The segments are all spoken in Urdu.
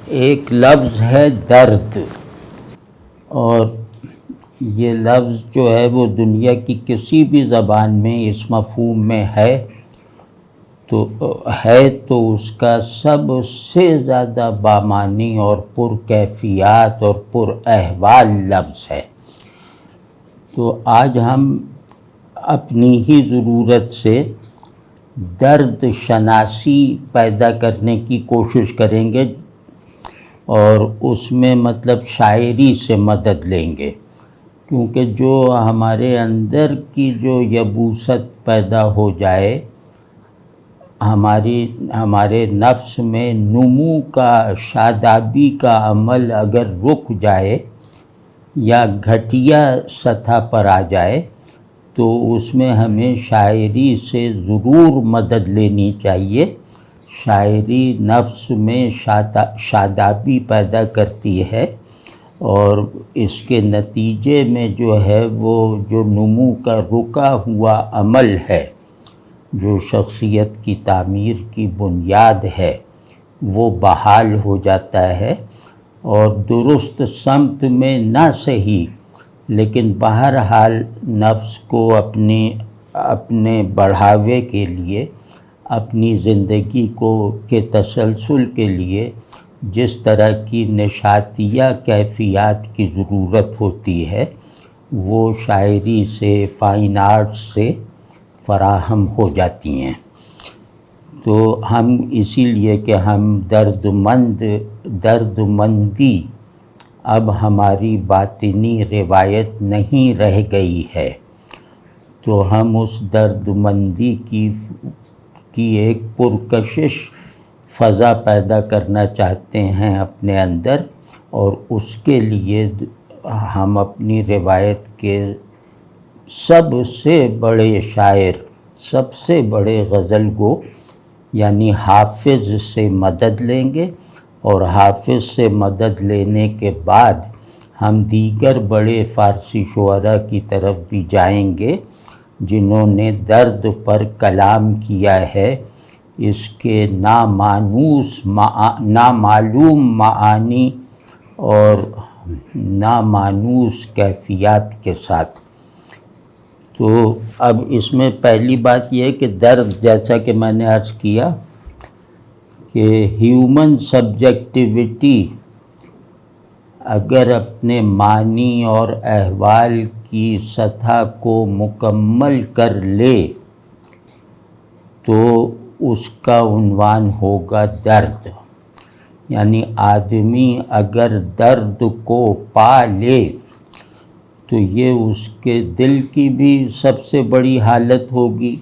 ایک لفظ ہے درد، اور یہ لفظ جو ہے وہ دنیا کی کسی بھی زبان میں اس مفہوم میں ہے تو اس کا سب سے زیادہ بامعنی اور پر کیفیات اور پر احوال لفظ ہے۔ تو آج ہم اپنی ہی ضرورت سے درد شناسی پیدا کرنے کی کوشش کریں گے، اور اس میں مطلب شاعری سے مدد لیں گے، کیونکہ جو ہمارے اندر کی جو یبوست پیدا ہو جائے، ہمارے نفس میں نمو کا، شادابی کا عمل اگر رک جائے یا گھٹیا سطح پر آ جائے، تو اس میں ہمیں شاعری سے ضرور مدد لینی چاہیے۔ شاعری نفس میں شادابی پیدا کرتی ہے، اور اس کے نتیجے میں جو ہے وہ جو نمو کا رکا ہوا عمل ہے، جو شخصیت کی تعمیر کی بنیاد ہے، وہ بحال ہو جاتا ہے، اور درست سمت میں نہ صحیح لیکن بہرحال نفس کو اپنے بڑھاوے کے لیے، اپنی زندگی کے تسلسل کے لیے جس طرح کی نشاطیہ کیفیات کی ضرورت ہوتی ہے، وہ شاعری سے، فائن آرٹس سے فراہم ہو جاتی ہیں۔ تو ہم اسی لیے کہ ہم درد مندی اب ہماری باطنی روایت نہیں رہ گئی ہے، تو ہم اس درد مندی کی ایک پرکشش فضا پیدا کرنا چاہتے ہیں اپنے اندر، اور اس کے لیے ہم اپنی روایت کے سب سے بڑے شاعر، سب سے بڑے غزل گو یعنی حافظ سے مدد لیں گے، اور حافظ سے مدد لینے کے بعد ہم دیگر بڑے فارسی شعراء کی طرف بھی جائیں گے، جنہوں نے درد پر کلام کیا ہے، اس کے نامعلوم معانی اور نامانوس کیفیات کے ساتھ۔ تو اب اس میں پہلی بات یہ ہے کہ درد، جیسا کہ میں نے عرض کیا کہ ہیومن سبجیکٹیوٹی اگر اپنے معنی اور احوال کی سطح کو مکمل کر لے تو اس کا عنوان ہوگا درد۔ یعنی آدمی اگر درد کو پا لے تو یہ اس کے دل کی بھی سب سے بڑی حالت ہوگی،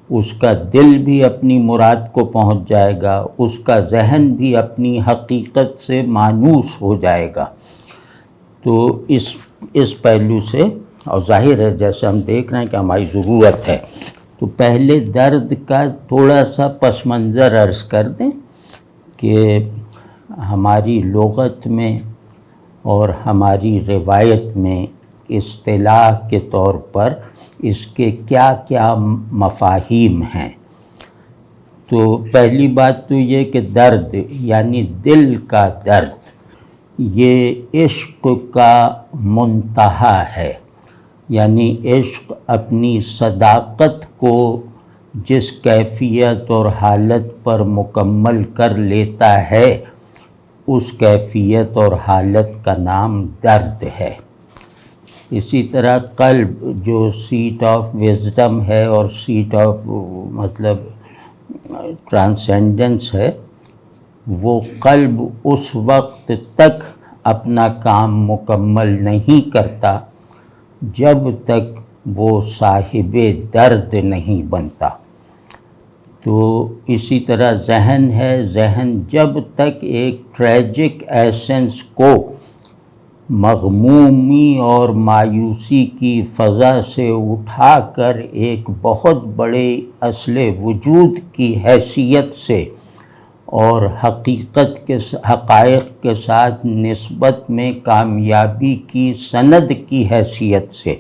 اس کا دل بھی اپنی مراد کو پہنچ جائے گا، اس کا ذہن بھی اپنی حقیقت سے مانوس ہو جائے گا۔ تو اس پہلو سے، اور ظاہر ہے جیسے ہم دیکھ رہے ہیں کہ ہماری ضرورت ہے، تو پہلے درد کا تھوڑا سا پس منظر عرض کر دیں کہ ہماری لغت میں اور ہماری روایت میں اصطلاح کے طور پر اس کے کیا کیا مفاہیم ہیں۔ تو پہلی بات تو یہ کہ درد یعنی دل کا درد، یہ عشق کا منتہا ہے۔ یعنی عشق اپنی صداقت کو جس کیفیت اور حالت پر مکمل کر لیتا ہے، اس کیفیت اور حالت کا نام درد ہے۔ اسی طرح قلب جو سیٹ آف وزڈم ہے اور سیٹ آف مطلب ٹرانسینڈنس ہے، وہ قلب اس وقت تک اپنا کام مکمل نہیں کرتا جب تک وہ صاحب درد نہیں بنتا۔ تو اسی طرح ذہن ہے، ذہن جب تک ایک ٹریجک ایسنس کو مغمومی اور مایوسی کی فضا سے اٹھا کر ایک بہت بڑے اصل وجود کی حیثیت سے اور حقائق کے ساتھ نسبت میں کامیابی کی سند کی حیثیت سے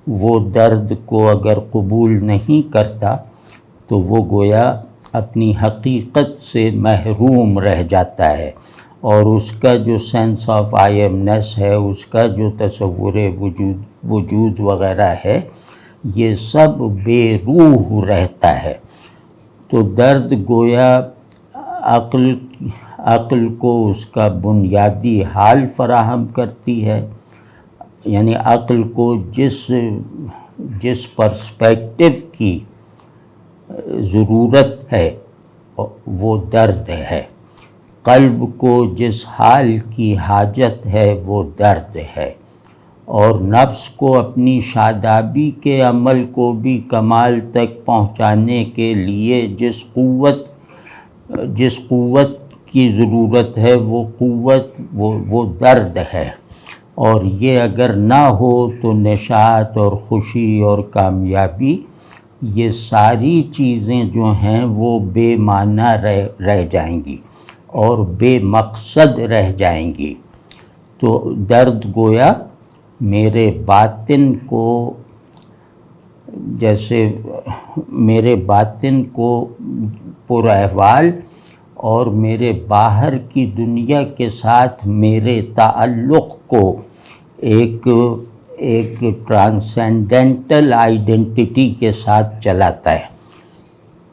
وہ درد کو اگر قبول نہیں کرتا تو وہ گویا اپنی حقیقت سے محروم رہ جاتا ہے، اور اس کا جو سینس آف آئی ایمنس ہے، اس کا جو تصور وجود وغیرہ ہے، یہ سب بے روح رہتا ہے۔ تو درد گویا عقل کو اس کا بنیادی حال فراہم کرتی ہے، یعنی عقل کو جس پرسپیکٹو کی ضرورت ہے وہ درد ہے، قلب کو جس حال کی حاجت ہے وہ درد ہے، اور نفس کو اپنی شادابی کے عمل کو بھی کمال تک پہنچانے کے لیے جس قوت کی ضرورت ہے وہ قوت وہ درد ہے، اور یہ اگر نہ ہو تو نشاط اور خوشی اور کامیابی، یہ ساری چیزیں جو ہیں وہ بے معنی رہ جائیں گی اور بے مقصد رہ جائیں گی۔ تو درد گویا میرے باطن کو پر احوال اور میرے باہر کی دنیا کے ساتھ میرے تعلق کو ایک ٹرانسینڈنٹل آئیڈینٹی کے ساتھ چلاتا ہے۔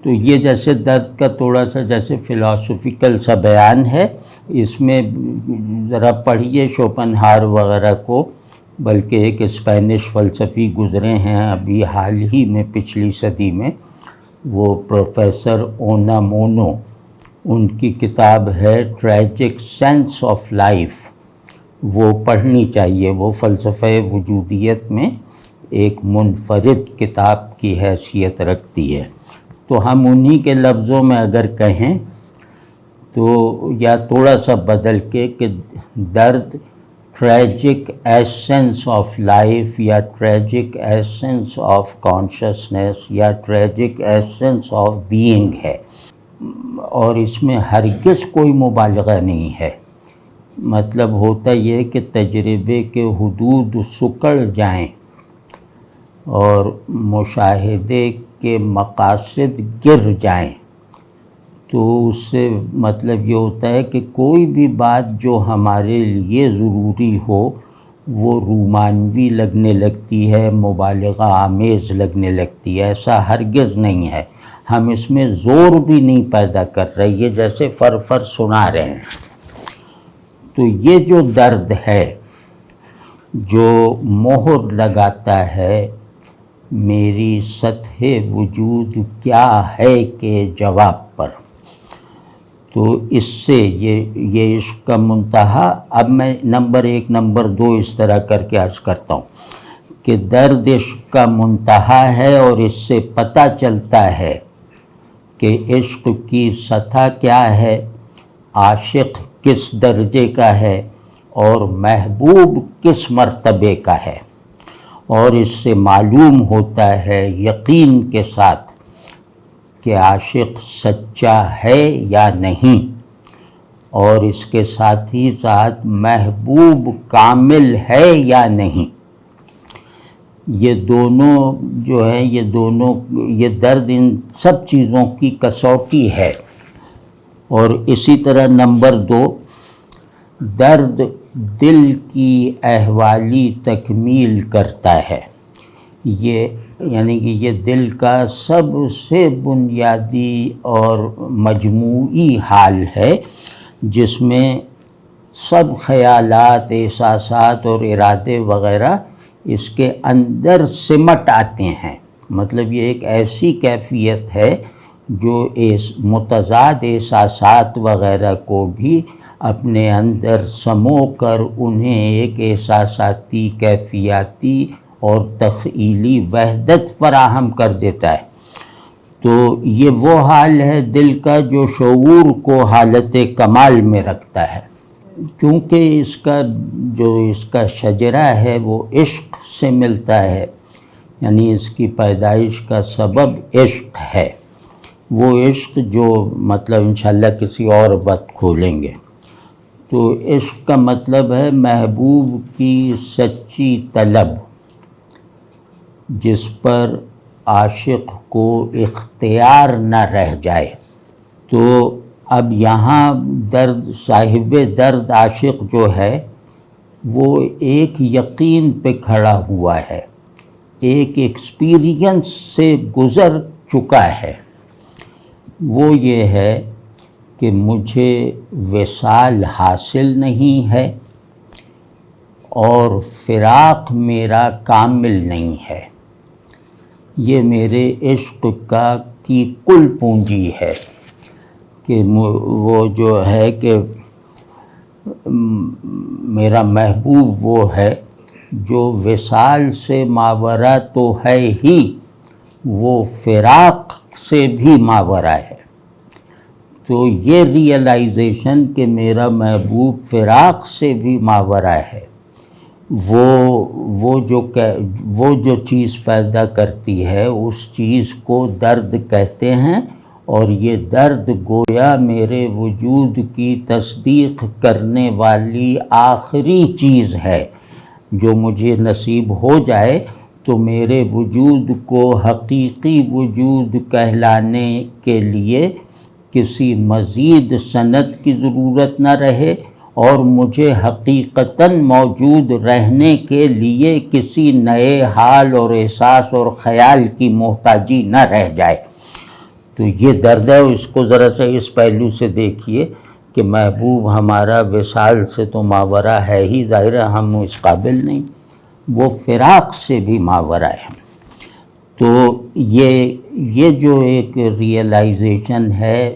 تو یہ جیسے درد کا تھوڑا سا جیسے فلاسفیکل سا بیان ہے، اس میں ذرا پڑھیے شوپنہاور وغیرہ کو، بلکہ ایک اسپینش فلسفی گزرے ہیں ابھی حال ہی میں پچھلی صدی میں، وہ پروفیسر اونامونو، ان کی کتاب ہے ٹریجک سینس آف لائف، وہ پڑھنی چاہیے۔ وہ فلسفہ وجودیت میں ایک منفرد کتاب کی حیثیت رکھتی ہے۔ تو ہم انہی کے لفظوں میں اگر کہیں تو یا تھوڑا سا بدل کے کہ درد ٹریجک ایسنس آف لائف یا ٹریجک ایسنس آف کانشسنس یا ٹریجک ایسنس آف بینگ ہے، اور اس میں ہرگز کوئی مبالغہ نہیں ہے۔ مطلب ہوتا یہ کہ تجربے کے حدود سکڑ جائیں اور مشاہدے کے مقاصد گر جائیں، تو اس سے مطلب یہ ہوتا ہے کہ کوئی بھی بات جو ہمارے لیے ضروری ہو وہ رومانوی لگنے لگتی ہے، مبالغہ آمیز لگنے لگتی ہے۔ ایسا ہرگز نہیں ہے، ہم اس میں زور بھی نہیں پیدا کر رہے، یہ جیسے فر سنا رہے ہیں۔ تو یہ جو درد ہے جو مہر لگاتا ہے میری سطح وجود کیا ہے کے جواب پر، تو اس سے یہ عشق کا منتہا، اب میں نمبر 1 نمبر 2 اس طرح کر کے عرض کرتا ہوں کہ درد عشق کا منتہا ہے، اور اس سے پتہ چلتا ہے کہ عشق کی سطح کیا ہے، عاشق کس درجے کا ہے اور محبوب کس مرتبے کا ہے، اور اس سے معلوم ہوتا ہے یقین کے ساتھ کہ عاشق سچا ہے یا نہیں، اور اس کے ساتھ ہی ساتھ محبوب کامل ہے یا نہیں۔ یہ دونوں جو ہیں یہ درد ان سب چیزوں کی کسوٹی ہے۔ اور اسی طرح نمبر 2، درد دل کی احوالی تکمیل کرتا ہے، یعنی کہ یہ دل کا سب سے بنیادی اور مجموعی حال ہے، جس میں سب خیالات، احساسات اور ارادے وغیرہ اس کے اندر سمٹ آتے ہیں۔ مطلب یہ ایک ایسی کیفیت ہے جو متضاد احساسات وغیرہ کو بھی اپنے اندر سمو کر انہیں ایک احساساتی، کیفیاتی اور تخیلی وحدت فراہم کر دیتا ہے۔ تو یہ وہ حال ہے دل کا جو شعور کو حالت کمال میں رکھتا ہے، کیونکہ اس کا شجرہ ہے وہ عشق سے ملتا ہے، یعنی اس کی پیدائش کا سبب عشق ہے، وہ عشق جو مطلب انشاءاللہ کسی اور وقت کھولیں گے۔ تو عشق کا مطلب ہے محبوب کی سچی طلب، جس پر عاشق کو اختیار نہ رہ جائے۔ تو اب یہاں درد، صاحب درد عاشق جو ہے وہ ایک یقین پہ کھڑا ہوا ہے، ایک ایکسپیرینس سے گزر چکا ہے. وہ یہ ہے کہ مجھے وصال حاصل نہیں ہے اور فراق میرا کامل نہیں ہے. یہ میرے عشق کی کل پونجی ہے کہ وہ جو ہے کہ میرا محبوب وہ ہے جو وصال سے ماورا تو ہے ہی، وہ فراق سے بھی ماورا ہے. تو یہ ریئلائزیشن کہ میرا محبوب فراق سے بھی ماورا ہے، وہ جو چیز پیدا کرتی ہے اس چیز کو درد کہتے ہیں. اور یہ درد گویا میرے وجود کی تصدیق کرنے والی آخری چیز ہے. جو مجھے نصیب ہو جائے تو میرے وجود کو حقیقی وجود کہلانے کے لیے کسی مزید سند کی ضرورت نہ رہے، اور مجھے حقیقتاً موجود رہنے کے لیے کسی نئے حال اور احساس اور خیال کی محتاجی نہ رہ جائے. تو یہ درد ہے. اس کو ذرا سا اس پہلو سے دیکھیے کہ محبوب ہمارا وصال سے تو ماورا ہے ہی، ظاہر ہے ہم اس قابل نہیں، وہ فراق سے بھی ماورا ہے. تو یہ جو ایک ریئلائزیشن ہے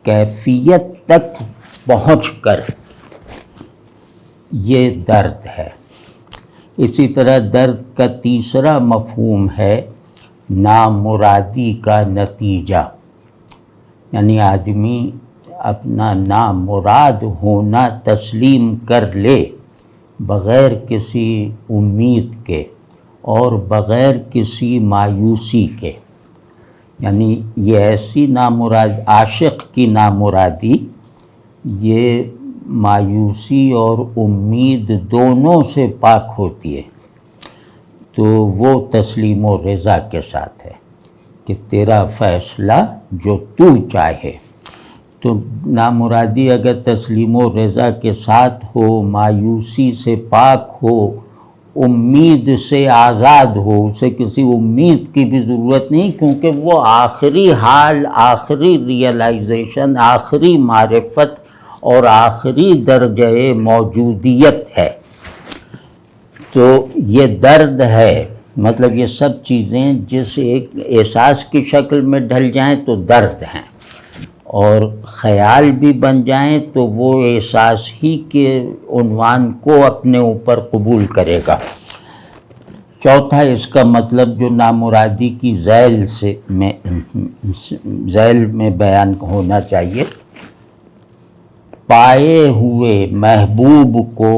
کیفیت تک پہنچ کر، یہ درد ہے. اسی طرح درد کا تیسرا مفہوم ہے نامرادی کا نتیجہ، یعنی آدمی اپنا نامراد ہونا تسلیم کر لے بغیر کسی امید کے اور بغیر کسی مایوسی کے. یعنی یہ ایسی عاشق کی نامرادی یہ مایوسی اور امید دونوں سے پاک ہوتی ہے. تو وہ تسلیم و رضا کے ساتھ ہے کہ تیرا فیصلہ جو تو چاہے. تو نامرادی اگر تسلیم و رضا کے ساتھ ہو، مایوسی سے پاک ہو، امید سے آزاد ہو، اسے کسی امید کی بھی ضرورت نہیں، کیونکہ وہ آخری حال، آخری ریئلائزیشن، آخری معرفت اور آخری درجہ موجودیت ہے. تو یہ درد ہے، مطلب یہ سب چیزیں جس ایک احساس کی شکل میں ڈھل جائیں تو درد ہیں، اور خیال بھی بن جائیں تو وہ احساس ہی کے عنوان کو اپنے اوپر قبول کرے گا. چوتھا اس کا مطلب جو نامرادی کی ذیل میں بیان ہونا چاہیے، پائے ہوئے محبوب کو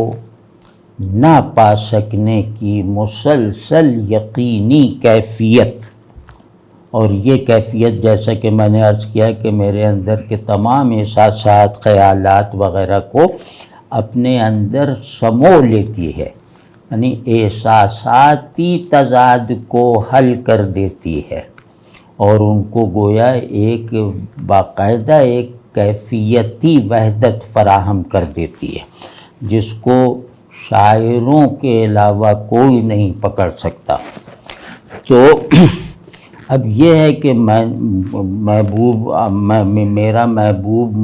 نہ پا سکنے کی مسلسل یقینی کیفیت. اور یہ کیفیت جیسا کہ میں نے عرض کیا کہ میرے اندر کے تمام احساسات، خیالات وغیرہ کو اپنے اندر سمو لیتی ہے، یعنی احساساتی تضاد کو حل کر دیتی ہے اور ان کو گویا ایک باقاعدہ ایک کیفیتی وحدت فراہم کر دیتی ہے جس کو شاعروں کے علاوہ کوئی نہیں پکڑ سکتا. تو اب یہ ہے کہ میرا محبوب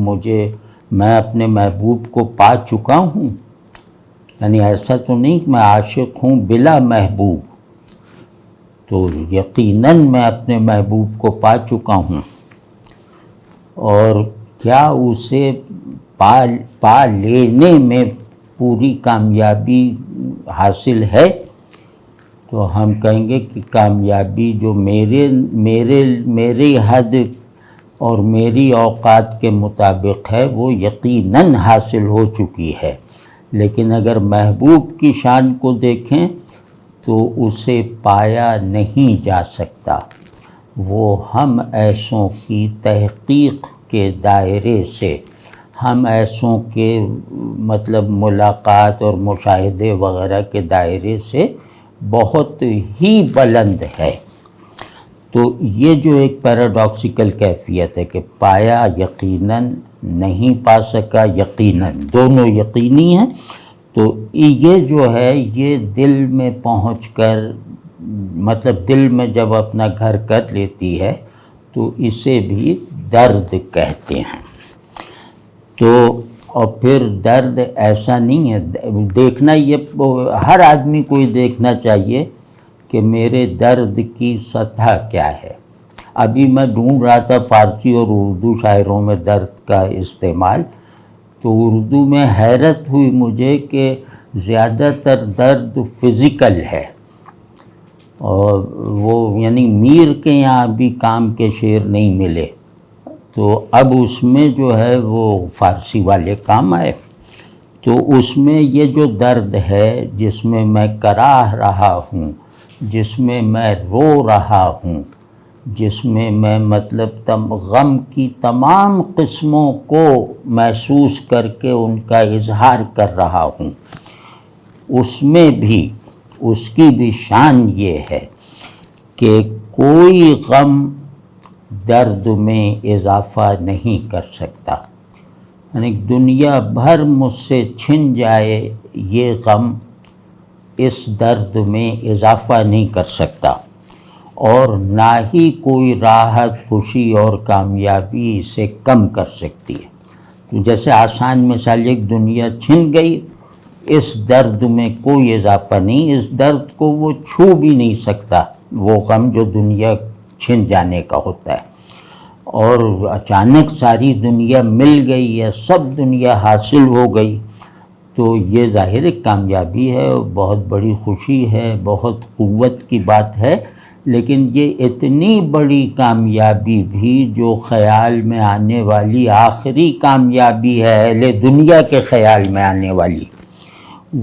میں اپنے محبوب کو پا چکا ہوں، یعنی ایسا تو نہیں کہ میں عاشق ہوں بلا محبوب. تو یقیناً میں اپنے محبوب کو پا چکا ہوں، اور کیا اسے پا لینے میں پوری کامیابی حاصل ہے؟ تو ہم کہیں گے کہ کامیابی جو میری حد اور میری اوقات کے مطابق ہے وہ یقیناً حاصل ہو چکی ہے. لیکن اگر محبوب کی شان کو دیکھیں تو اسے پایا نہیں جا سکتا. وہ ہم ایسوں کی تحقیق کے دائرے سے، ہم ایسوں کے مطلب ملاقات اور مشاہدے وغیرہ کے دائرے سے بہت ہی بلند ہے. تو یہ جو ایک پیراڈاکسیکل کیفیت ہے کہ پایا یقیناً، نہیں پا سکا یقیناً، دونوں یقینی ہیں، تو یہ جو ہے یہ دل میں پہنچ کر، مطلب دل میں جب اپنا گھر کر لیتی ہے تو اسے بھی درد کہتے ہیں۔ تو اور پھر درد ایسا نہیں ہے، دیکھنا یہ ہر آدمی کو یہ دیکھنا چاہیے کہ میرے درد کی سطح کیا ہے۔ ابھی میں ڈھونڈ رہا تھا فارسی اور اردو شاعروں میں درد کا استعمال، تو اردو میں حیرت ہوئی مجھے کہ زیادہ تر درد فزیکل ہے، اور وہ یعنی میر کے یہاں بھی کام کے شعر نہیں ملے، تو اب اس میں جو ہے وہ فارسی والے کام آئے۔ تو اس میں یہ جو درد ہے جس میں میں کراہ رہا ہوں، جس میں میں رو رہا ہوں، جس میں میں مطلب غم کی تمام قسموں کو محسوس کر کے ان کا اظہار کر رہا ہوں، اس میں بھی اس کی بھی شان یہ ہے کہ کوئی غم درد میں اضافہ نہیں کر سکتا، یعنی دنیا بھر مجھ سے چھن جائے یہ غم اس درد میں اضافہ نہیں کر سکتا، اور نہ ہی کوئی راحت، خوشی اور کامیابی اسے کم کر سکتی ہے۔ تو جیسے آسان مثال، ایک دنیا چھن گئی، اس درد میں کوئی اضافہ نہیں، اس درد کو وہ چھو بھی نہیں سکتا، وہ غم جو دنیا چھن جانے کا ہوتا ہے۔ اور اچانک ساری دنیا مل گئی یا سب دنیا حاصل ہو گئی تو یہ ظاہر ایک کامیابی ہے، بہت بڑی خوشی ہے، بہت قوت کی بات ہے، لیکن یہ اتنی بڑی کامیابی بھی جو خیال میں آنے والی آخری کامیابی ہے، اہل دنیا کے خیال میں آنے والی،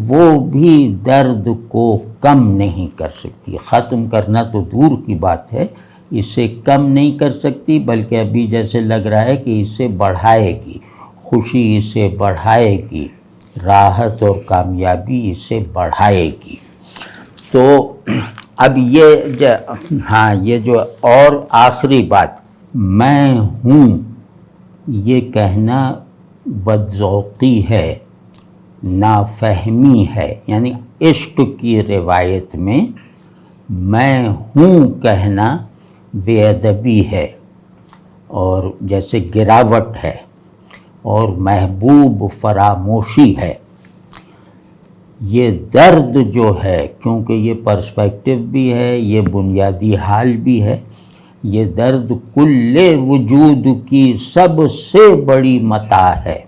وہ بھی درد کو کم نہیں کر سکتی۔ ختم کرنا تو دور کی بات ہے، اسے کم نہیں کر سکتی، بلکہ ابھی جیسے لگ رہا ہے کہ اسے بڑھائے گی، خوشی اسے بڑھائے گی، راحت اور کامیابی اسے بڑھائے گی۔ تو اب یہ جو اور آخری بات، میں ہوں، یہ کہنا بدذوقی ہے، نافہمی ہے، یعنی عشق کی روایت میں میں ہوں کہنا بے ادبی ہے، اور جیسے گراوٹ ہے، اور محبوب فراموشی ہے۔ یہ درد جو ہے، کیونکہ یہ پرسپیکٹیو بھی ہے، یہ بنیادی حال بھی ہے، یہ درد کل وجود کی سب سے بڑی متاع ہے۔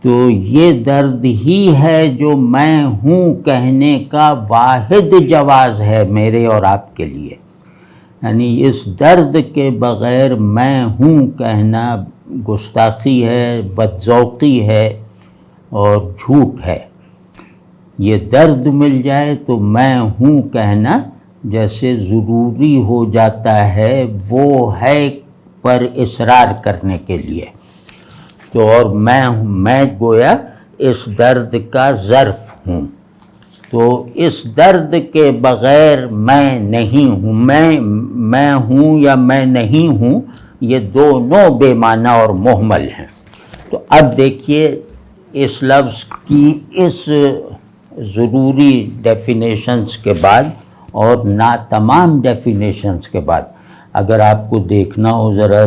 تو یہ درد ہی ہے جو میں ہوں کہنے کا واحد جواز ہے میرے اور آپ کے لیے، یعنی اس درد کے بغیر میں ہوں کہنا گستاخی ہے، بدذوقی ہے اور جھوٹ ہے۔ یہ درد مل جائے تو میں ہوں کہنا جیسے ضروری ہو جاتا ہے وہ ہے پر اصرار کرنے کے لیے۔ تو اور میں گویا اس درد کا ظرف ہوں، تو اس درد کے بغیر میں نہیں ہوں، میں ہوں یا میں نہیں ہوں، یہ دونوں بے معنی اور مہمل ہیں۔ تو اب دیکھیے اس لفظ کی اس ضروری ڈیفینیشنز کے بعد اور ناتمام ڈیفینیشنز کے بعد، اگر آپ کو دیکھنا ہو ذرا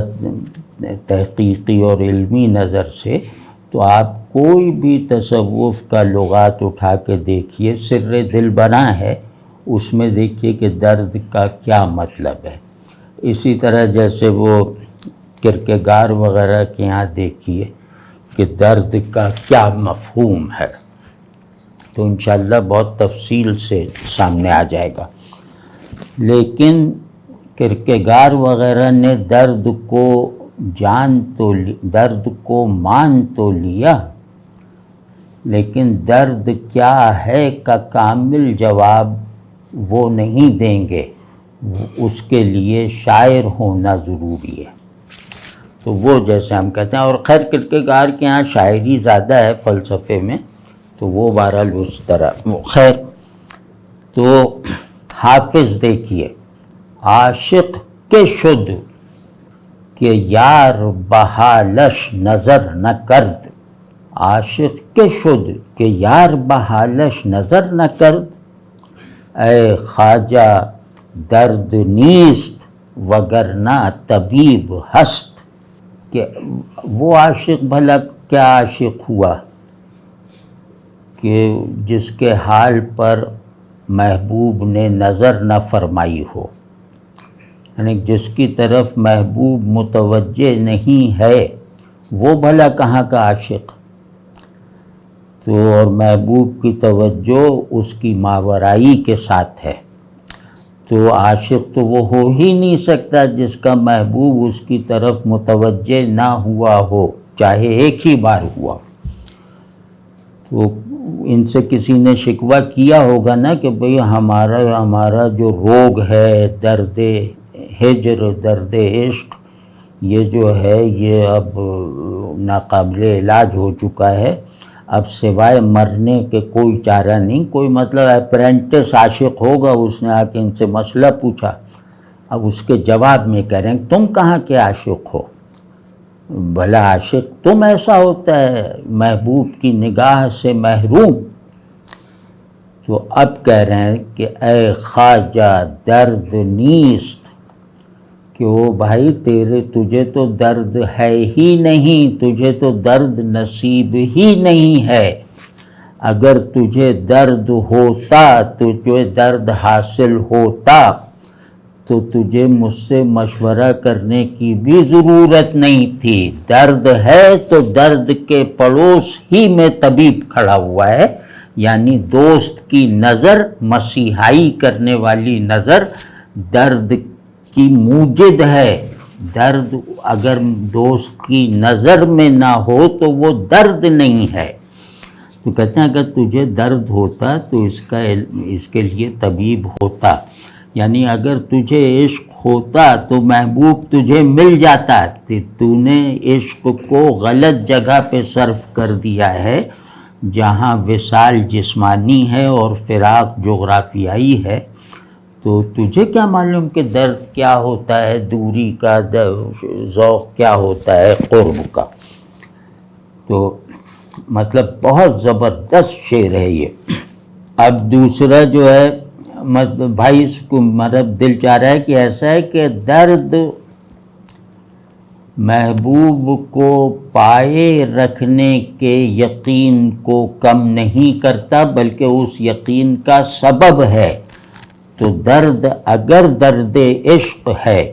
تحقیقی اور علمی نظر سے، تو آپ کوئی بھی تصوف کا لغات اٹھا کے دیکھیے، سر دل بنا ہے، اس میں دیکھیے کہ درد کا کیا مطلب ہے۔ اسی طرح جیسے وہ کرکیگار وغیرہ کے یہاں دیکھیے کہ درد کا کیا مفہوم ہے، تو انشاءاللہ بہت تفصیل سے سامنے آ جائے گا۔ لیکن کرکیگار وغیرہ نے درد کو مان تو لیا، لیکن درد کیا ہے کا کامل جواب وہ نہیں دیں گے، اس کے لیے شاعر ہونا ضروری ہے۔ تو وہ جیسے ہم کہتے ہیں، اور خیر کرکیگار کے ہاں شاعری زیادہ ہے فلسفے میں، تو وہ بہرحال اس طرح خیر۔ تو حافظ دیکھیے، عاشق کے شد کہ یار بحالش نظر نہ کرد، عاشق کے شد کہ یار بحالش نظر نہ کرد، اے خواجہ درد نیست وگرنہ طبیب ہست، کہ وہ عاشق بھلا کیا عاشق ہوا کہ جس کے حال پر محبوب نے نظر نہ فرمائی ہو، یعنی جس کی طرف محبوب متوجہ نہیں ہے وہ بھلا کہاں کا عاشق۔ تو اور محبوب کی توجہ اس کی ماورائی کے ساتھ ہے، تو عاشق تو وہ ہو ہی نہیں سکتا جس کا محبوب اس کی طرف متوجہ نہ ہوا ہو، چاہے ایک ہی بار ہوا۔ تو ان سے کسی نے شکوہ کیا ہوگا نا کہ بھئی ہمارا جو روگ ہے، درد ہجر، درد عشق، یہ جو ہے یہ اب ناقابل علاج ہو چکا ہے، اب سوائے مرنے کے کوئی چارہ نہیں۔ کوئی مطلب اپرینٹس عاشق ہوگا، اس نے آ کے ان سے مسئلہ پوچھا، اب اس کے جواب میں کہہ رہے ہیں تم کہاں کے عاشق ہو، بھلا عاشق تم ایسا ہوتا ہے محبوب کی نگاہ سے محروم۔ تو اب کہہ رہے ہیں کہ اے خواجہ درد نیست، کہ وہ بھائی تجھے تو درد ہے ہی نہیں، تجھے تو درد نصیب ہی نہیں ہے، اگر تجھے درد ہوتا، تجھے درد حاصل ہوتا تو تجھے مجھ سے مشورہ کرنے کی بھی ضرورت نہیں تھی۔ درد ہے تو درد کے پڑوس ہی میں طبیب کھڑا ہوا ہے، یعنی دوست کی نظر، مسیحائی کرنے والی نظر درد کی موجد ہے۔ درد اگر دوست کی نظر میں نہ ہو تو وہ درد نہیں ہے۔ تو کہتے ہیں اگر تجھے درد ہوتا تو اس کے لیے طبیب ہوتا، یعنی اگر تجھے عشق ہوتا تو محبوب تجھے مل جاتا، تو نے عشق کو غلط جگہ پہ صرف کر دیا ہے، جہاں وصال جسمانی ہے اور فراق جغرافیائی ہے۔ تو تجھے کیا معلوم کہ درد کیا ہوتا ہے، دوری کا ذوق کیا ہوتا ہے، قرب کا۔ تو مطلب بہت زبردست شعر ہے یہ۔ اب دوسرا جو ہے بھائی اس کو مطلب دل چاہ رہا ہے کہ ایسا ہے کہ درد محبوب کو پائے رکھنے کے یقین کو کم نہیں کرتا بلکہ اس یقین کا سبب ہے۔ تو درد اگر درد عشق ہے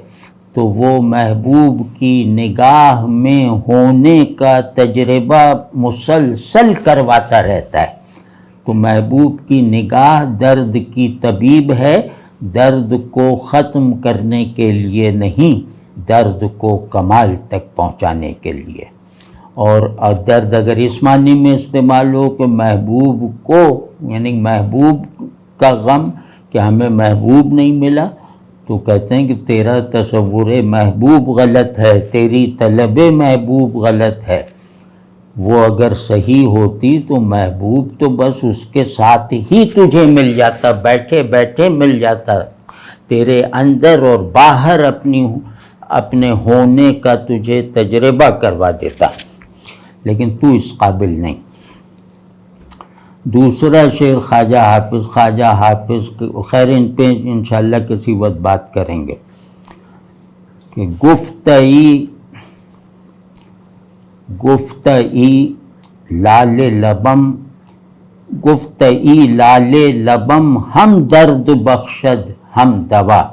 تو وہ محبوب کی نگاہ میں ہونے کا تجربہ مسلسل کرواتا رہتا ہے۔ تو محبوب کی نگاہ درد کی طبیب ہے، درد کو ختم کرنے کے لیے نہیں، درد کو کمال تک پہنچانے کے لیے۔ اور درد اگر اس معنی میں استعمال ہو کہ محبوب کو، یعنی محبوب کا غم کہ ہمیں محبوب نہیں ملا، تو کہتے ہیں کہ تیرا تصور محبوب غلط ہے، تیری طلب محبوب غلط ہے۔ وہ اگر صحیح ہوتی تو محبوب تو بس اس کے ساتھ ہی تجھے مل جاتا، بیٹھے بیٹھے مل جاتا، تیرے اندر اور باہر اپنے ہونے کا تجھے تجربہ کروا دیتا، لیکن تو اس قابل نہیں۔ دوسرا شعر خواجہ حافظ خیر ان پہ انشاءاللہ کسی وقت بات کریں گے کہ گفتئی لال لبم ہم درد بخشد ہم دوا،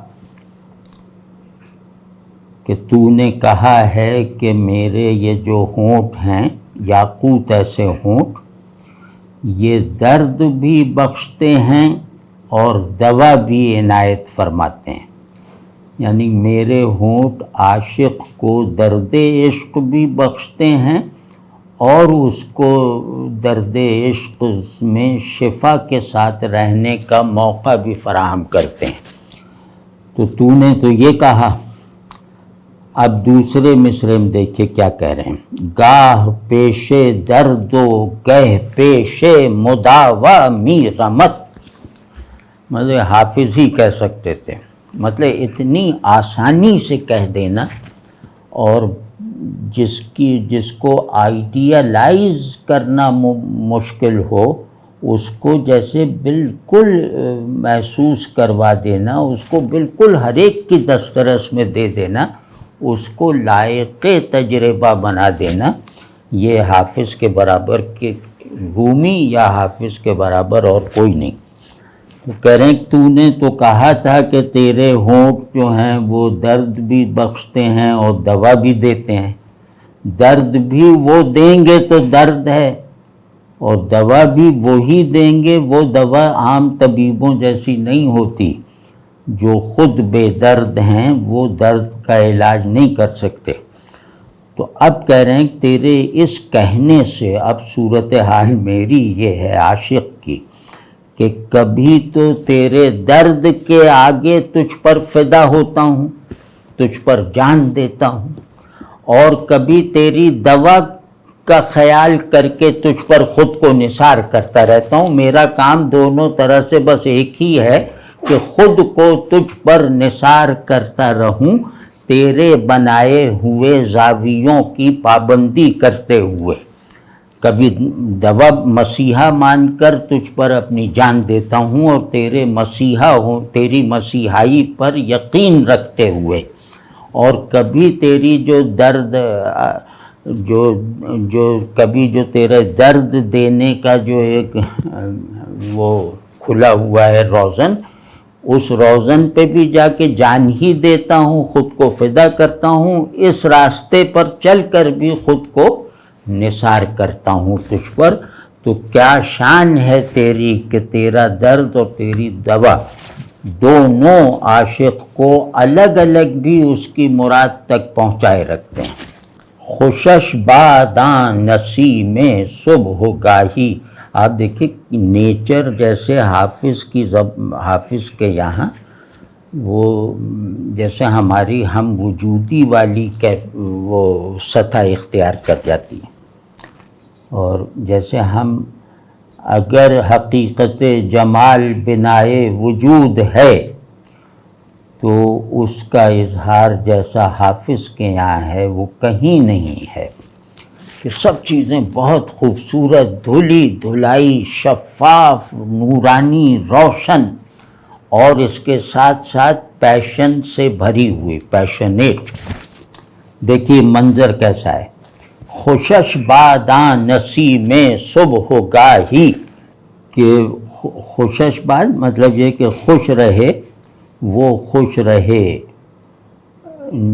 کہ تو نے کہا ہے کہ میرے یہ جو ہونٹ ہیں یاقوت ایسے ہونٹ، یہ درد بھی بخشتے ہیں اور دوا بھی عنایت فرماتے ہیں، یعنی میرے ہونٹ عاشق کو درد عشق بھی بخشتے ہیں اور اس کو درد عشق میں شفا کے ساتھ رہنے کا موقع بھی فراہم کرتے ہیں۔ تو نے تو یہ کہا۔ اب دوسرے مصرعے میں دیکھیے کیا کہہ رہے ہیں، گاہ پیشے درد و گہ پیشے مداوا می غمت، مطلب حافظ ہی کہہ سکتے تھے، مطلب اتنی آسانی سے کہہ دینا، اور جس کو آئیڈیالائز کرنا مشکل ہو اس کو جیسے بالکل محسوس کروا دینا، اس کو بالکل ہر ایک کی دسترس میں دے دینا، اس کو لائق تجربہ بنا دینا، یہ حافظ کے برابر کے رومی یا حافظ کے برابر اور کوئی نہیں۔ تو کہہ رہے ہیں تو نے تو کہا تھا کہ تیرے ہونٹ جو ہیں وہ درد بھی بخشتے ہیں اور دوا بھی دیتے ہیں، درد بھی وہ دیں گے تو درد ہے، اور دوا بھی وہی دیں گے، وہ دوا عام طبیبوں جیسی نہیں ہوتی، جو خود بے درد ہیں وہ درد کا علاج نہیں کر سکتے۔ تو اب کہہ رہے ہیں کہ تیرے اس کہنے سے اب صورتحال میری یہ ہے عاشق کی کہ کبھی تو تیرے درد کے آگے تجھ پر فدا ہوتا ہوں، تجھ پر جان دیتا ہوں، اور کبھی تیری دوا کا خیال کر کے تجھ پر خود کو نثار کرتا رہتا ہوں۔ میرا کام دونوں طرح سے بس ایک ہی ہے کہ خود کو تجھ پر نثار کرتا رہوں، تیرے بنائے ہوئے زاویوں کی پابندی کرتے ہوئے۔ کبھی دوا مسیحا مان کر تجھ پر اپنی جان دیتا ہوں، اور تیرے مسیحا ہوں، تیری مسیحائی پر یقین رکھتے ہوئے، اور کبھی تیری جو درد کبھی جو تیرے درد دینے کا جو ایک وہ کھلا ہوا ہے روزن، اس روزن پہ بھی جا کے جان ہی دیتا ہوں، خود کو فدا کرتا ہوں، اس راستے پر چل کر بھی خود کو نثار کرتا ہوں تجھ پر۔ تو کیا شان ہے تیری کہ تیرا درد اور تیری دوا دونوں عاشق کو الگ الگ بھی اس کی مراد تک پہنچائے رکھتے ہیں۔ خوشش باداں نسیم صبح گاہی، آپ دیکھیں نیچر جیسے حافظ کے یہاں وہ جیسے ہماری ہم وجودی والی وہ سطح اختیار کر جاتی ہے، اور جیسے ہم اگر حقیقت جمال بنائے وجود ہے تو اس کا اظہار جیسا حافظ کے یہاں ہے وہ کہیں نہیں ہے، کہ سب چیزیں بہت خوبصورت، دھلی دھلائی، شفاف، نورانی، روشن، اور اس کے ساتھ ساتھ پیشن سے بھری ہوئی، پیشنیٹ۔ دیکھیے منظر کیسا ہے، خوشش باداں نسیم صبح گاہی، کہ خوشش باد مطلب یہ کہ خوش رہے، وہ خوش رہے،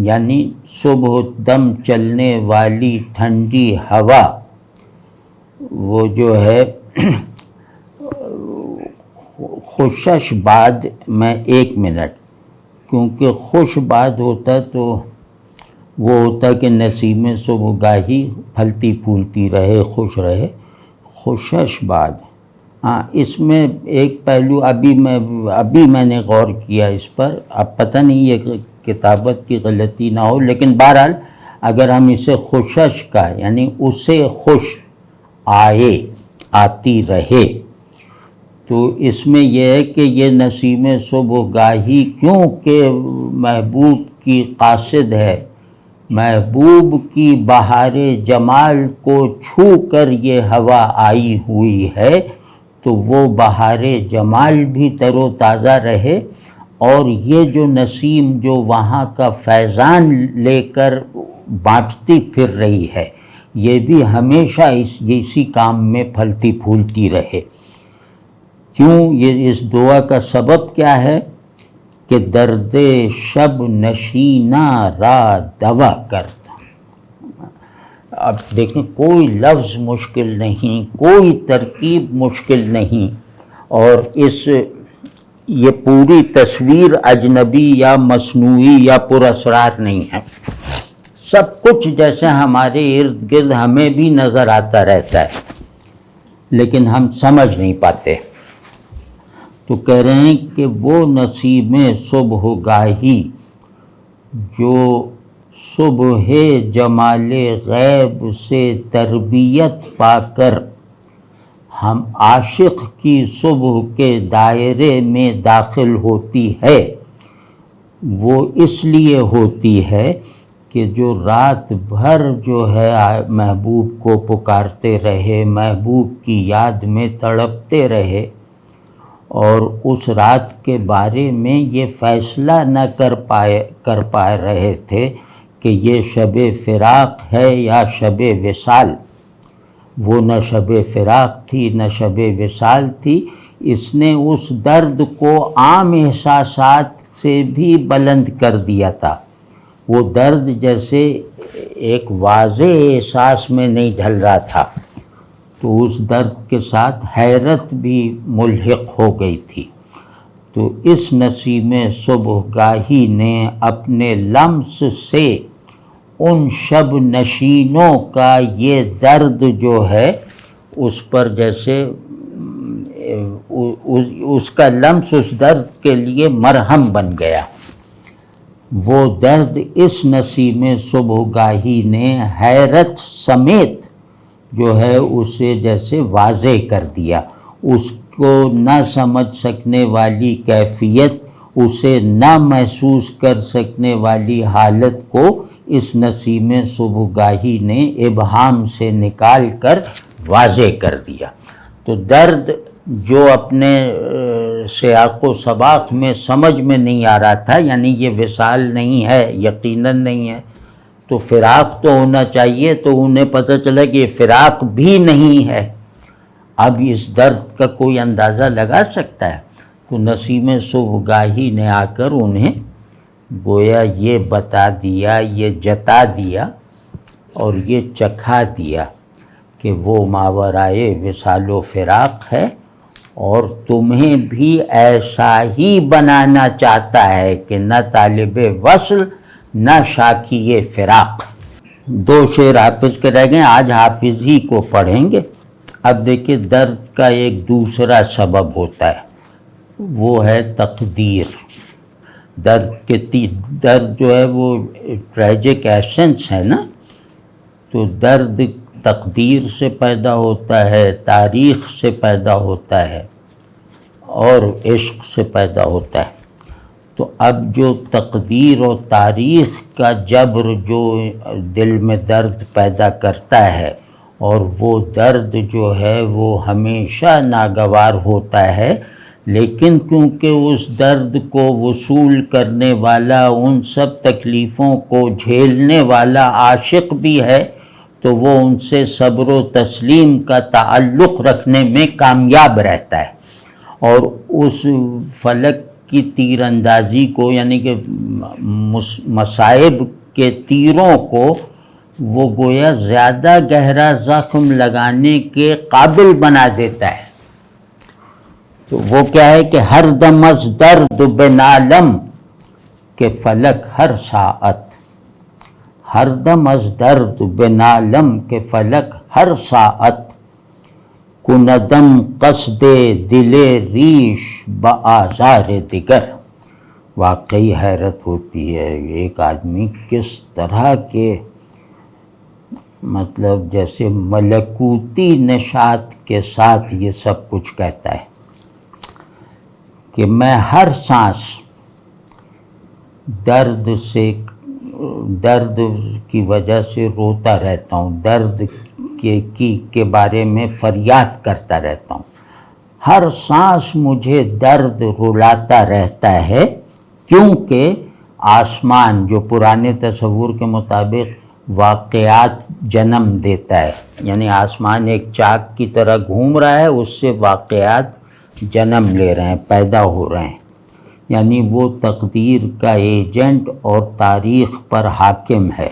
یعنی صبح دم چلنے والی ٹھنڈی ہوا، وہ جو ہے خوشش باد میں 1 منٹ، کیونکہ خوش باد ہوتا تو وہ ہوتا کہ نسیم صبح گاہی پھلتی پھولتی رہے، خوش رہے، خوشش باد۔ ہاں اس میں ایک پہلو ابھی میں نے غور کیا اس پر، اب پتہ نہیں یہ کتابت کی غلطی نہ ہو، لیکن بہرحال اگر ہم اسے خوشش کا یعنی اسے خوش آئے، آتی رہے، تو اس میں یہ ہے کہ یہ نسیم صبح گاہی کیونکہ محبوب کی قاصد ہے، محبوب کی بہار جمال کو چھو کر یہ ہوا آئی ہوئی ہے، تو وہ بہار جمال بھی تر و تازہ رہے، اور یہ جو نسیم جو وہاں کا فیضان لے کر بانٹتی پھر رہی ہے، یہ بھی ہمیشہ اسی کام میں پھلتی پھولتی رہے۔ کیوں؟ یہ اس دعا کا سبب کیا ہے کہ درد شب نشینہ را دوا کرتا۔ اب دیکھیں کوئی لفظ مشکل نہیں، کوئی ترکیب مشکل نہیں، اور یہ پوری تصویر اجنبی یا مصنوعی یا پر اسرار نہیں ہے، سب کچھ جیسے ہمارے ارد گرد ہمیں بھی نظر آتا رہتا ہے، لیکن ہم سمجھ نہیں پاتے۔ تو کہہ رہے ہیں کہ وہ نسیم صبح گاہی جو صبح جمال غیب سے تربیت پا کر ہم عاشق کی صبح کے دائرے میں داخل ہوتی ہے، وہ اس لیے ہوتی ہے کہ جو رات بھر جو ہے محبوب کو پکارتے رہے، محبوب کی یاد میں تڑپتے رہے، اور اس رات کے بارے میں یہ فیصلہ نہ کر پا رہے تھے کہ یہ شب فراق ہے یا شب وصال۔ وہ نہ شب فراق تھی نہ شب وصال تھی۔ اس نے اس درد کو عام احساسات سے بھی بلند کر دیا تھا۔ وہ درد جیسے ایک واضح احساس میں نہیں ڈھل رہا تھا، تو اس درد کے ساتھ حیرت بھی ملحق ہو گئی تھی۔ تو اس نسیم صبح گاہی نے اپنے لمس سے ان شب نشینوں کا یہ درد جو ہے اس پر جیسے اس کا لمس اس درد کے لیے مرہم بن گیا۔ وہ درد اس نسیم صبح گاہی نے حیرت سمیت جو ہے اسے جیسے واضح کر دیا۔ اس کو نہ سمجھ سکنے والی کیفیت، اسے نہ محسوس کر سکنے والی حالت کو اس نسیم صبح گاہی نے ابہام سے نکال کر واضح کر دیا۔ تو درد جو اپنے سیاق و سباق میں سمجھ میں نہیں آ رہا تھا، یعنی یہ وصال نہیں ہے، یقیناً نہیں ہے، تو فراق تو ہونا چاہیے، تو انہیں پتہ چلا کہ یہ فراق بھی نہیں ہے۔ اب اس درد کا کوئی اندازہ لگا سکتا ہے؟ تو نسیم صبح گاہی نے آ کر انہیں گویا یہ بتا دیا، یہ جتا دیا اور یہ چکھا دیا کہ وہ ماورائے وصال و فراق ہے، اور تمہیں بھی ایسا ہی بنانا چاہتا ہے کہ نہ طالب وصل نہ شاکی فراق۔ دو شعر حافظ کے رہ گئے، آج حافظ ہی کو پڑھیں گے۔ اب دیکھیں درد کا ایک دوسرا سبب ہوتا ہے، وہ ہے تقدیر۔ درد جو ہے وہ ٹریجک ایسنس ہے نا، تو درد تقدیر سے پیدا ہوتا ہے، تاریخ سے پیدا ہوتا ہے اور عشق سے پیدا ہوتا ہے۔ تو اب جو تقدیر اور تاریخ کا جبر جو دل میں درد پیدا کرتا ہے، اور وہ درد جو ہے وہ ہمیشہ ناگوار ہوتا ہے، لیکن کیونکہ اس درد کو وصول کرنے والا، ان سب تکلیفوں کو جھیلنے والا عاشق بھی ہے، تو وہ ان سے صبر و تسلیم کا تعلق رکھنے میں کامیاب رہتا ہے، اور اس فلک کی تیر اندازی کو، یعنی کہ مصائب کے تیروں کو وہ گویا زیادہ گہرا زخم لگانے کے قابل بنا دیتا ہے۔ تو وہ کیا ہے کہ ہر دم از درد بنالم کہ فلک ہر ساعت، ہر دم از درد بنالم کہ فلک ہر ساعت، کندم قصد دل ریش بآزار دیگر۔ واقعی حیرت ہوتی ہے، ایک آدمی کس طرح کے مطلب جیسے ملکوتی نشاط کے ساتھ یہ سب کچھ کہتا ہے کہ میں ہر سانس درد کی وجہ سے روتا رہتا ہوں، درد کے بارے میں فریاد کرتا رہتا ہوں، ہر سانس مجھے درد رلاتا رہتا ہے، کیونکہ آسمان جو پرانے تصور کے مطابق واقعات جنم دیتا ہے، یعنی آسمان ایک چاک کی طرح گھوم رہا ہے، اس سے واقعات جنم لے رہے ہیں، پیدا ہو رہے ہیں، یعنی وہ تقدیر کا ایجنٹ اور تاریخ پر حاکم ہے۔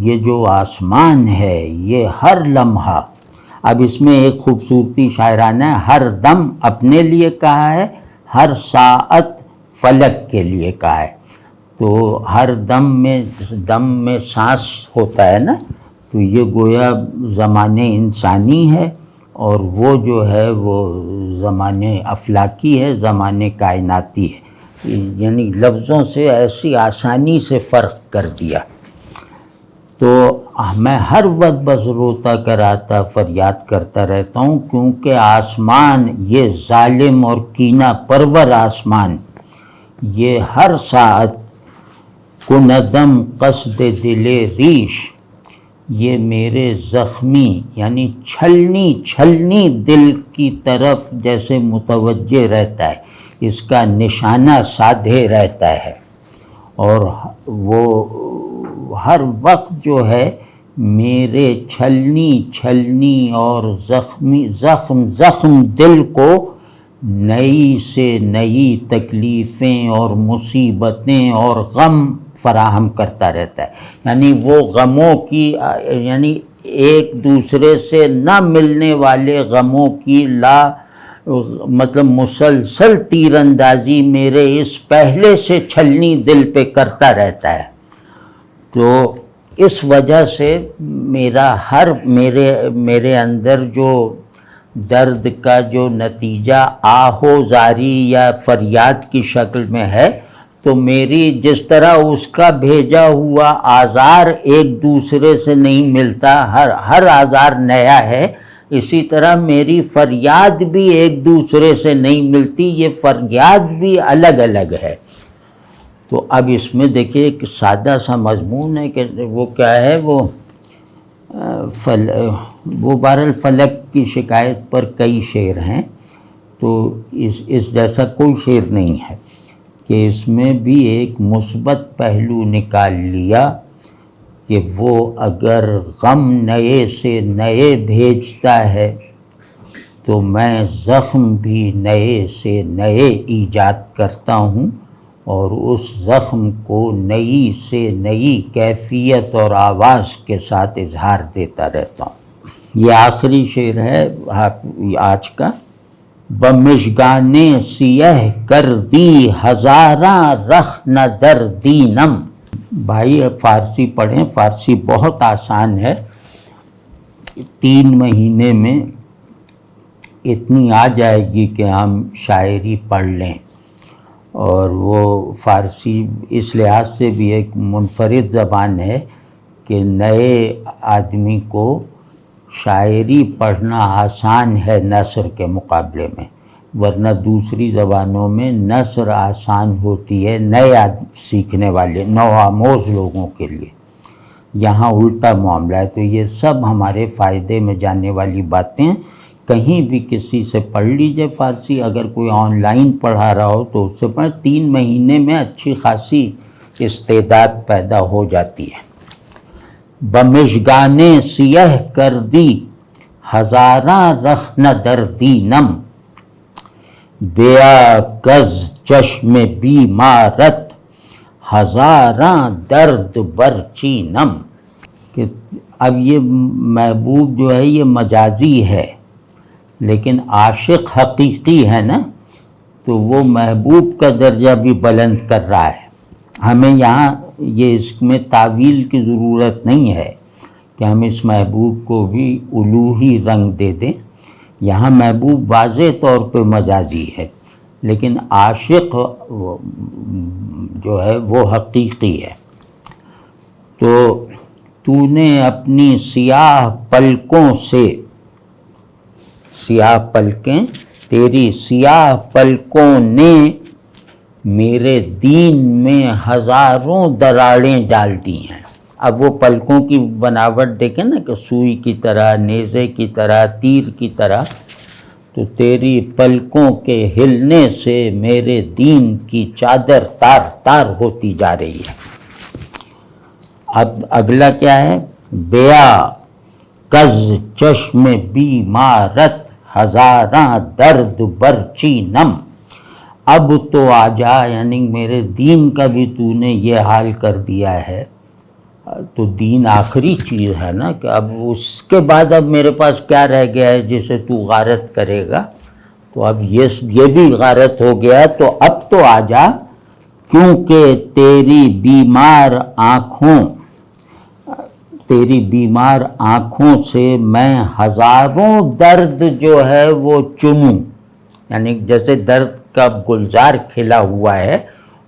یہ جو آسمان ہے یہ ہر لمحہ، اب اس میں ایک خوبصورتی شاعرانہ ہے، ہر دم اپنے لیے کہا ہے، ہر ساعت فلک کے لیے کہا ہے۔ تو ہر دم میں سانس ہوتا ہے نا، تو یہ گویا زمانے انسانی ہے، اور وہ جو ہے وہ زمانے افلاکی ہے، زمانے کائناتی ہے، یعنی لفظوں سے ایسی آسانی سے فرق کر دیا۔ تو میں ہر وقت بس روتا کراتا فریاد کرتا رہتا ہوں، کیونکہ آسمان، یہ ظالم اور کینہ پرور آسمان، یہ ہر ساعت کندم قصد دل ریش، یہ میرے زخمی یعنی چھلنی دل کی طرف جیسے متوجہ رہتا ہے، اس کا نشانہ سادھے رہتا ہے، اور وہ ہر وقت جو ہے میرے چھلنی اور زخم دل کو نئی سے نئی تکلیفیں اور مصیبتیں اور غم فراہم کرتا رہتا ہے۔ یعنی وہ غموں کی یعنی ایک دوسرے سے نہ ملنے والے غموں کی مطلب مسلسل تیر اندازی میرے اس پہلے سے چھلنی دل پہ کرتا رہتا ہے۔ تو اس وجہ سے میرے اندر جو درد کا جو نتیجہ آہوزاری یا فریاد کی شکل میں ہے، تو میری جس طرح اس کا بھیجا ہوا آزار ایک دوسرے سے نہیں ملتا، ہر آزار نیا ہے، اسی طرح میری فریاد بھی ایک دوسرے سے نہیں ملتی، یہ فریاد بھی الگ الگ ہے۔ تو اب اس میں دیکھیں ایک سادہ سا مضمون ہے کہ وہ کیا ہے، وہ بہرحال فلک کی شکایت پر کئی شعر ہیں، تو اس جیسا کوئی شعر نہیں ہے کہ اس میں بھی ایک مثبت پہلو نکال لیا کہ وہ اگر غم نئے سے نئے بھیجتا ہے تو میں زخم بھی نئے سے نئے ایجاد کرتا ہوں، اور اس زخم کو نئی سے نئی کیفیت اور آواز کے ساتھ اظہار دیتا رہتا ہوں۔ یہ آخری شعر ہے آج کا۔ بمژگان سیہ کر دی ہزاراں رخ نہ در دینم۔ بھائی فارسی پڑھیں، فارسی بہت آسان ہے، 3 مہینے میں اتنی آ جائے گی کہ ہم شاعری پڑھ لیں، اور وہ فارسی اس لحاظ سے بھی ایک منفرد زبان ہے کہ نئے آدمی کو شاعری پڑھنا آسان ہے نثر کے مقابلے میں، ورنہ دوسری زبانوں میں نثر آسان ہوتی ہے نئے سیکھنے والے نو آموز لوگوں کے لیے، یہاں الٹا معاملہ ہے۔ تو یہ سب ہمارے فائدے میں جانے والی باتیں، کہیں بھی کسی سے پڑھ لیجئے فارسی، اگر کوئی آن لائن پڑھا رہا ہو تو اس سے پڑھ، 3 مہینے میں اچھی خاصی استعداد پیدا ہو جاتی ہے۔ بمژگان سیہ کر دی ہزاراں رخ نہ در دینم، بیا کز چشم بیمارت ہزاراں درد بر چینم۔ کہ اب یہ محبوب جو ہے یہ مجازی ہے، لیکن عاشق حقیقی ہے نا، تو وہ محبوب کا درجہ بھی بلند کر رہا ہے۔ ہمیں یہاں اس میں تعویل کی ضرورت نہیں ہے کہ ہم اس محبوب کو بھی الوہی رنگ دے دیں، یہاں محبوب واضح طور پہ مجازی ہے، لیکن عاشق جو ہے وہ حقیقی ہے۔ تو نے اپنی سیاہ پلکوں سے، سیاہ پلکیں، تیری سیاہ پلکوں نے میرے دین میں ہزاروں دراڑیں ڈال دی ہیں۔ اب وہ پلکوں کی بناوٹ دیکھیں نا کہ سوئی کی طرح، نیزے کی طرح، تیر کی طرح، تو تیری پلکوں کے ہلنے سے میرے دین کی چادر تار تار ہوتی جا رہی ہے۔ اب اگلا کیا ہے؟ بیا کز چشم بیمارت ہزاراں درد بر چینم۔ اب تو آ جا، یعنی میرے دین کا بھی تو نے یہ حال کر دیا ہے، تو دین آخری چیز ہے نا، کہ اب اس کے بعد اب میرے پاس کیا رہ گیا ہے جسے تو غارت کرے گا؟ تو اب یہ بھی غارت ہو گیا، تو اب تو آ جا، کیونکہ تیری بیمار آنکھوں سے میں ہزاروں درد جو ہے وہ چنوں، یعنی جیسے درد کا گلزار کھلا ہوا ہے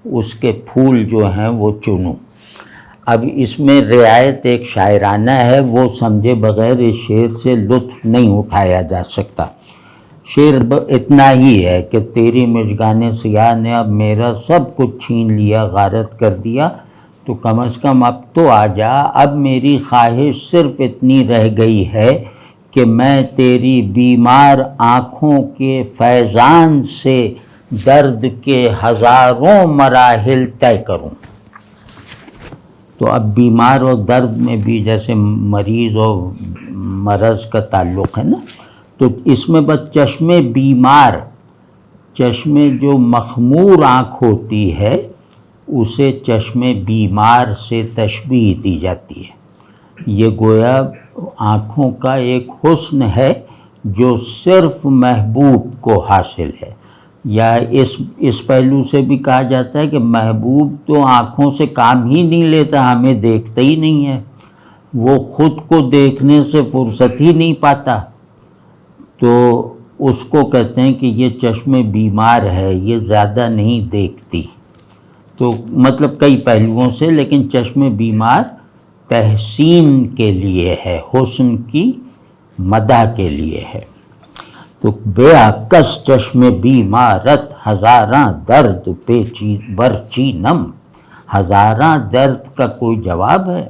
اس کے پھول جو ہیں وہ چنوں۔ اب اس میں رعایت ایک شاعرانہ ہے، وہ سمجھے بغیر اس شعر سے لطف نہیں اٹھایا جا سکتا۔ شعر اتنا ہی ہے کہ تیری مژگان سیاہ نے اب میرا سب کچھ چھین لیا، غارت کر دیا، تو کم از کم اب تو آ جا. اب میری خواہش صرف اتنی رہ گئی ہے کہ میں تیری بیمار آنکھوں کے فیضان سے درد کے ہزاروں مراحل طے کروں. تو اب بیمار اور درد میں بھی جیسے مریض اور مرض کا تعلق ہے نا، تو اس میں بس چشم بیمار، چشم جو مخمور آنکھ ہوتی ہے اسے چشم بیمار سے تشبیہ دی جاتی ہے. یہ گویا آنکھوں کا ایک حسن ہے جو صرف محبوب کو حاصل ہے. یا اس پہلو سے بھی کہا جاتا ہے کہ محبوب تو آنکھوں سے کام ہی نہیں لیتا، ہمیں دیکھتا ہی نہیں ہے، وہ خود کو دیکھنے سے فرصت ہی نہیں پاتا. تو اس کو کہتے ہیں کہ یہ چشم بیمار ہے، یہ زیادہ نہیں دیکھتی. تو مطلب کئی پہلوؤں سے، لیکن چشم بیمار تحسین کے لیے ہے، حسن کی مدح کے لیے ہے. تو بے عکس چشم بیمارت ہزاراں درد پیچی برچی نم. ہزاراں درد کا کوئی جواب ہے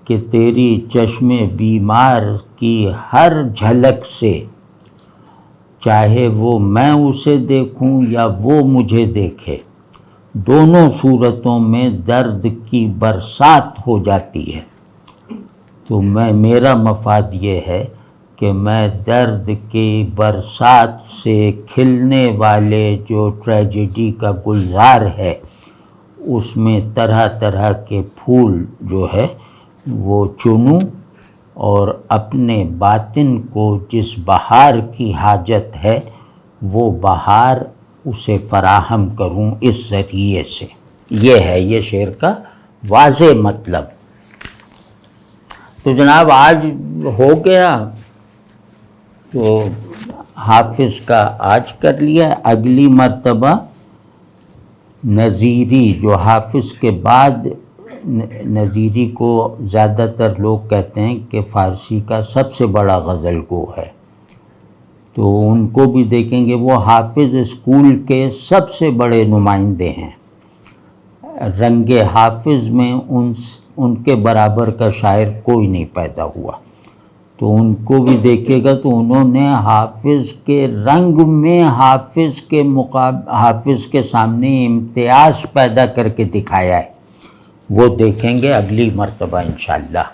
کہ تیری چشم بیمار کی ہر جھلک سے، چاہے وہ میں اسے دیکھوں یا وہ مجھے دیکھے، دونوں صورتوں میں درد کی برسات ہو جاتی ہے. تو میرا مفاد یہ ہے کہ میں درد کی برسات سے کھلنے والے جو ٹریجڈی کا گلزار ہے اس میں طرح طرح کے پھول جو ہے وہ چنوں، اور اپنے باطن کو جس بہار کی حاجت ہے وہ بہار اسے فراہم کروں اس ذریعے سے. یہ ہے یہ شعر کا واضح مطلب. تو جناب آج ہو گیا، تو حافظ کا آج کر لیا. اگلی مرتبہ نظیری، جو حافظ کے بعد نظیری کو زیادہ تر لوگ کہتے ہیں کہ فارسی کا سب سے بڑا غزل گو ہے، تو ان کو بھی دیکھیں گے. وہ حافظ اسکول کے سب سے بڑے نمائندے ہیں. رنگ حافظ میں ان کے برابر کا شاعر کوئی نہیں پیدا ہوا. تو ان کو بھی دیکھے گا تو انہوں نے حافظ کے رنگ میں حافظ کے سامنے امتیاز پیدا کر کے دکھایا ہے. وہ دیکھیں گے اگلی مرتبہ انشاءاللہ.